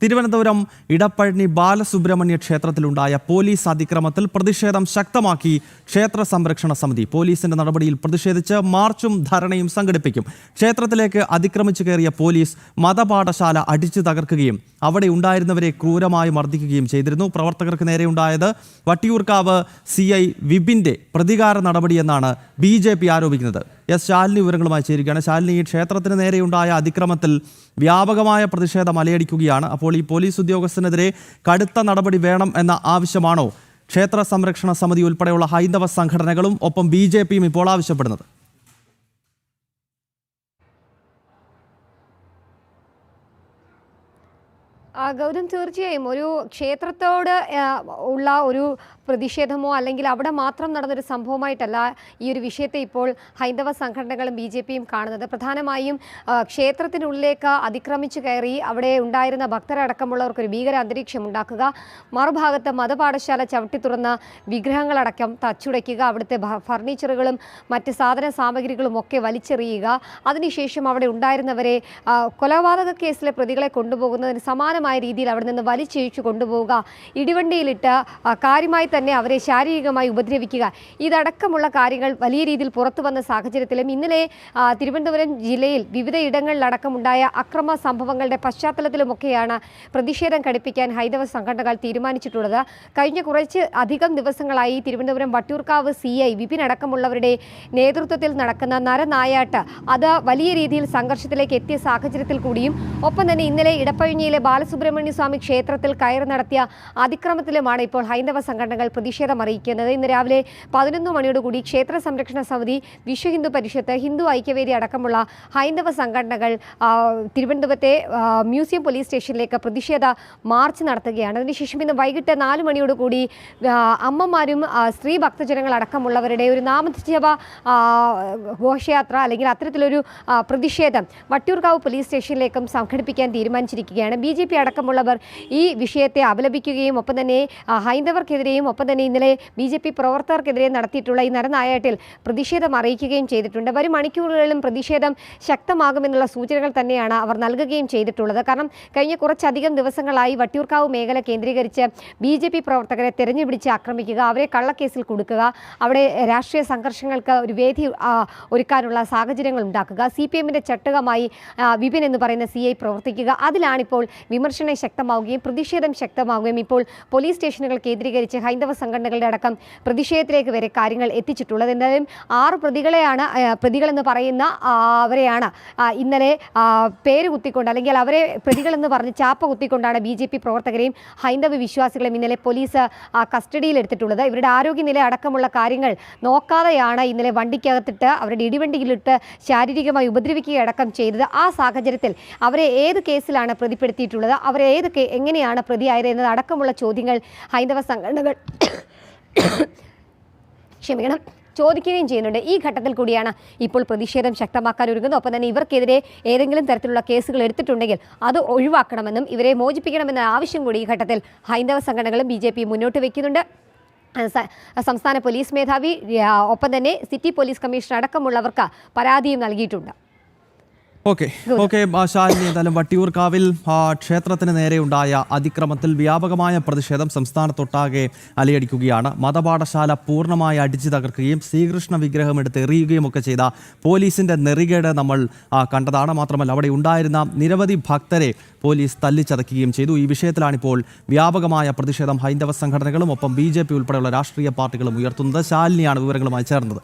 Thiruvananthapuram Edappazhanji Balasubrahmanya ക്ഷേത്രത്തിലുണ്ടായ police അതിക്രമത്തിൽ പ്രതിഷേധം ശക്തമാക്കി ക്ഷേത്ര സംരക്ഷണ സമിതി. പോലീസിന്റെ നടപടിയിൽ പ്രതിഷേധിച്ച് മാർച്ചും ധരണയും സംഘടിപ്പിക്കും. ക്ഷേത്രത്തിലേക്ക് അതിക്രമിച്ചു കയറിയ പോലീസ് മതപാഠശാല അടിച്ചു തകർക്കുകയും അവിടെ ഉണ്ടായിരുന്നവരെ ക്രൂരമായി മർദ്ദിക്കുകയും ചെയ്തിരുന്നു. പ്രവർത്തകർക്ക് നേരെയുണ്ടായത് വട്ടിയൂർക്കാവ് CI വിപിന്റെ പ്രതികാര നടപടിയെന്നാണ് BJP ആരോപിക്കുന്നത്. ശാലിനി വിവരങ്ങളുമായി ചേരുകയാണ്. ശാലിനി, ഈ ക്ഷേത്രത്തിന് നേരെയുണ്ടായ അതിക്രമത്തിൽ വ്യാപകമായ പ്രതിഷേധം അലയടിക്കുകയാണ്. അപ്പോൾ ഈ പോലീസ് ഉദ്യോഗസ്ഥനെതിരെ കടുത്ത നടപടി വേണം എന്ന ആവശ്യമാണോ ക്ഷേത്ര സംരക്ഷണ സമിതി ഉൾപ്പെടെയുള്ള ഹൈന്ദവ സംഘടനകളും ഒപ്പം BJPയും ഇപ്പോൾ ആവശ്യപ്പെടുന്നത്? ഗൗതം, തീർച്ചയായും ഒരു ക്ഷേത്രത്തോട് ഉള്ള ഒരു പ്രതിഷേധമോ അല്ലെങ്കിൽ അവിടെ മാത്രം നടന്നൊരു സംഭവമായിട്ടല്ല ഈ ഒരു വിഷയത്തെ ഇപ്പോൾ ഹൈന്ദവ സംഘടനകളും BJPയും കാണുന്നത്. പ്രധാനമായും ക്ഷേത്രത്തിനുള്ളിലേക്ക് അതിക്രമിച്ചു കയറി അവിടെ ഉണ്ടായിരുന്ന ഭക്തരടക്കമുള്ളവർക്ക് ഒരു ഭീകര അന്തരീക്ഷം ഉണ്ടാക്കുക, മറുഭാഗത്ത് മതപാഠശാല ചവിട്ടി തുറന്ന വിഗ്രഹങ്ങളടക്കം തച്ചുടയ്ക്കുക, അവിടുത്തെ ഫർണിച്ചറുകളും മറ്റ് സാധന സാമഗ്രികളും ഒക്കെ വലിച്ചെറിയുക, അതിനുശേഷം അവിടെ ഉണ്ടായിരുന്നവരെ കൊലപാതക കേസിലെ പ്രതികളെ കൊണ്ടുപോകുന്നതിന് സമാനമായ രീതിയിൽ അവിടെ നിന്ന് വലിച്ചിഴിച്ചു കൊണ്ടുപോവുക, ഇടിവണ്ടിയിലിട്ട് കാര്യമായി തന്നെ അവരെ ശാരീരികമായി ഉപദ്രവിക്കുക, ഇതടക്കമുള്ള കാര്യങ്ങൾ വലിയ രീതിയിൽ പുറത്തു വന്ന സാഹചര്യത്തിലും ഇന്നലെ തിരുവനന്തപുരം ജില്ലയിൽ വിവിധ ഇടങ്ങളിലടക്കമുണ്ടായ അക്രമ സംഭവങ്ങളുടെ പശ്ചാത്തലത്തിലുമൊക്കെയാണ് പ്രതിഷേധം ഘടിപ്പിക്കാൻ ഹൈന്ദവ സംഘടനകൾ തീരുമാനിച്ചിട്ടുള്ളത്. കഴിഞ്ഞ കുറച്ച് അധികം ദിവസങ്ങളായി തിരുവനന്തപുരം വട്ടിയൂർക്കാവ് CI വിപിൻ അടക്കമുള്ളവരുടെ നേതൃത്വത്തിൽ നടക്കുന്ന നരനായാട്ട് അത് വലിയ രീതിയിൽ സംഘർഷത്തിലേക്ക് എത്തിയ സാഹചര്യത്തിൽ കൂടിയും ഒപ്പം തന്നെ ഇന്നലെ ഇടപ്പഴിഞ്ഞിയിലെ ബാലസുബ്രഹ്മണ്യ സ്വാമി ക്ഷേത്രത്തിൽ കയറി നടത്തിയ അതിക്രമത്തിലുമാണ് ഇപ്പോൾ ഹൈന്ദവ സംഘടനകൾ പ്രതിഷേധം അറിയിക്കുന്നത്. ഇന്ന് രാവിലെ 11 മണിയോടുകൂടി ക്ഷേത്ര സംരക്ഷണ സമിതി, വിശ്വ ഹിന്ദു പരിഷത്ത്, ഹിന്ദു ഐക്യവേദി അടക്കമുള്ള ഹൈന്ദവ സംഘടനകൾ തിരുവനന്തപുരത്തെ മ്യൂസിയം പോലീസ് സ്റ്റേഷനിലേക്ക് പ്രതിഷേധ മാർച്ച് നടത്തുകയാണ്. അതിനുശേഷം ഇന്ന് വൈകിട്ട് 4 മണിയോടുകൂടി അമ്മമാരും സ്ത്രീ ഭക്തജനങ്ങൾ അടക്കമുള്ളവരുടെ ഒരു നാമജപ ഘോഷയാത്ര അല്ലെങ്കിൽ അത്തരത്തിലൊരു പ്രതിഷേധം വട്ടിയൂർക്കാവ് പോലീസ് സ്റ്റേഷനിലേക്കും സംഘടിപ്പിക്കാൻ തീരുമാനിച്ചിരിക്കുകയാണ്. BJP അടക്കമുള്ളവർ ഈ വിഷയത്തെ അപലപിക്കുകയും ഒപ്പം തന്നെ ഹൈന്ദവർക്കെതിരെയും ഒപ്പം തന്നെ ഇന്നലെ BJP പ്രവർത്തകർക്കെതിരെ നടത്തിയിട്ടുള്ള ഈ നരനായാട്ടിൽ പ്രതിഷേധം അറിയിക്കുകയും ചെയ്തിട്ടുണ്ട്. വരും മണിക്കൂറുകളിലും പ്രതിഷേധം ശക്തമാകുമെന്നുള്ള സൂചനകൾ തന്നെയാണ് അവർ നൽകുകയും ചെയ്തിട്ടുള്ളത്. കാരണം കഴിഞ്ഞ കുറച്ചധികം ദിവസങ്ങളായി വട്ടിയൂർക്കാവ് മേഖല കേന്ദ്രീകരിച്ച് BJP പ്രവർത്തകരെ തെരഞ്ഞുപിടിച്ച് ആക്രമിക്കുക, അവരെ കള്ളക്കേസിൽ കൊടുക്കുക, അവിടെ രാഷ്ട്രീയ സംഘർഷങ്ങൾക്ക് ഒരു വേദി ഒരുക്കാനുള്ള സാഹചര്യങ്ങൾ ഉണ്ടാക്കുക, CPMന്റെ ചട്ടുകമായി വിപിൻ എന്ന് പറയുന്ന CI പ്രവർത്തിക്കുക, അതിലാണിപ്പോൾ വിമർശനം ശക്തമാവുകയും പ്രതിഷേധം ശക്തമാവുകയും ഇപ്പോൾ പോലീസ് സ്റ്റേഷനുകൾ കേന്ദ്രീകരിച്ച് ഹൈന്ദവ സംഘടനകളുടെ അടക്കം പ്രതിഷേധത്തിലേക്ക് വരെ കാര്യങ്ങൾ എത്തിച്ചിട്ടുള്ളത്. എന്തായാലും 6 പ്രതികളെന്ന് പറയുന്ന അവരെയാണ് ഇന്നലെ പേര് കുത്തിക്കൊണ്ട് അല്ലെങ്കിൽ അവരെ പ്രതികളെന്ന് പറഞ്ഞ് ചാപ്പ കുത്തിക്കൊണ്ടാണ് BJP പ്രവർത്തകരെയും ഹൈന്ദവ വിശ്വാസികളെയും ഇന്നലെ പോലീസ് കസ്റ്റഡിയിലെടുത്തിട്ടുള്ളത്. ഇവരുടെ ആരോഗ്യനില അടക്കമുള്ള കാര്യങ്ങൾ നോക്കാതെയാണ് ഇന്നലെ വണ്ടിക്കകത്തിട്ട് അവരുടെ ഇടിവണ്ടിയിലിട്ട് ശാരീരികമായി ഉപദ്രവിക്കുകയടക്കം ചെയ്തത്. ആ സാഹചര്യത്തിൽ അവരെ ഏത് കേസിലാണ് പ്രതിപ്പെടുത്തിയിട്ടുള്ളത്, അവരെ എങ്ങനെയാണ് പ്രതിയായത് എന്നത് അടക്കമുള്ള ചോദ്യങ്ങൾ ഹൈന്ദവ സംഘടനകൾ ചോദിക്കുകയും ചെയ്യുന്നുണ്ട്. ഈ ഘട്ടത്തിൽ കൂടിയാണ് ഇപ്പോൾ പ്രതിഷേധം ശക്തമാക്കാൻ ഒരുങ്ങുന്നത്. ഒപ്പം തന്നെ ഇവർക്കെതിരെ ഏതെങ്കിലും തരത്തിലുള്ള കേസുകൾ എടുത്തിട്ടുണ്ടെങ്കിൽ അത് ഒഴിവാക്കണമെന്നും ഇവരെ മോചിപ്പിക്കണമെന്ന ആവശ്യം കൂടി ഈ ഘട്ടത്തിൽ ഹൈന്ദവ സംഘടനകളും BJP മുന്നോട്ട് വയ്ക്കുന്നുണ്ട്. സംസ്ഥാന പോലീസ് മേധാവി ഒപ്പം തന്നെ സിറ്റി പോലീസ് കമ്മീഷണർ അടക്കമുള്ളവർക്ക് പരാതിയും നൽകിയിട്ടുണ്ട്. ഓക്കെ ശാലിനി, എന്തായാലും വട്ടിയൂർക്കാവിൽ ക്ഷേത്രത്തിന് നേരെയുണ്ടായ അതിക്രമത്തിൽ വ്യാപകമായ പ്രതിഷേധം സംസ്ഥാനത്തൊട്ടാകെ അലയടിക്കുകയാണ്. മതപാഠശാല പൂർണ്ണമായി അടിച്ചു തകർക്കുകയും ശ്രീകൃഷ്ണ വിഗ്രഹം എടുത്ത് എറിയുകയും ഒക്കെ ചെയ്ത പോലീസിന്റെ നെറികേട് നമ്മൾ കണ്ടതാണ്. മാത്രമല്ല അവിടെ ഉണ്ടായിരുന്ന നിരവധി ഭക്തരെ പോലീസ് തല്ലിച്ചതയ്ക്കുകയും ചെയ്തു. ഈ വിഷയത്തിലാണിപ്പോൾ വ്യാപകമായ പ്രതിഷേധം ഹൈന്ദവ സംഘടനകളും ഒപ്പം BJP ഉൾപ്പെടെയുള്ള രാഷ്ട്രീയ പാർട്ടികളും ഉയർത്തുന്നത്. ശാലിനിയാണ് വിവരങ്ങളുമായി ചേർന്നത്.